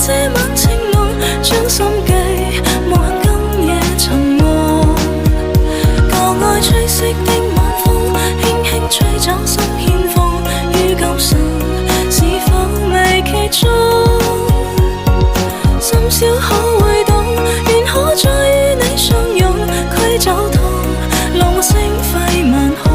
這晚情濃，將心機無限今夜尋獲。舊愛吹熄的晚風，輕輕吹走心牽風，於今生是否未期中？深宵可會懂，願可再與你相擁，驅走痛，浪我星輝萬空。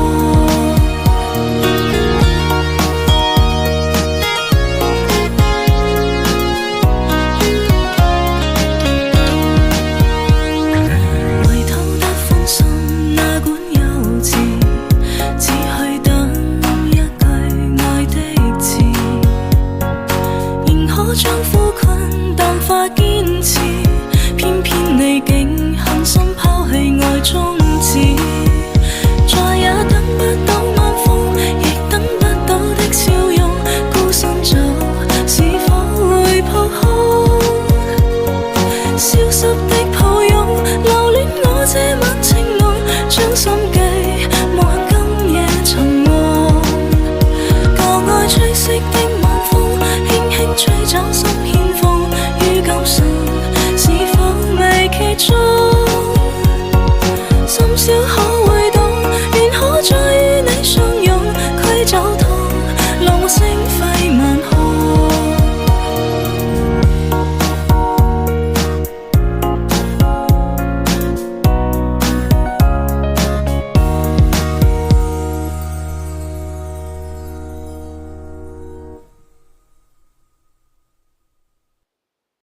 將苦困淡化堅持，偏偏你竟狠心拋棄愛宗旨。再也等不到晚風，亦等不到的笑容，孤身走是否會撲空？消失的抱擁，留戀我這晚情濃，將心機無限今夜尋獲。舊愛吹熄的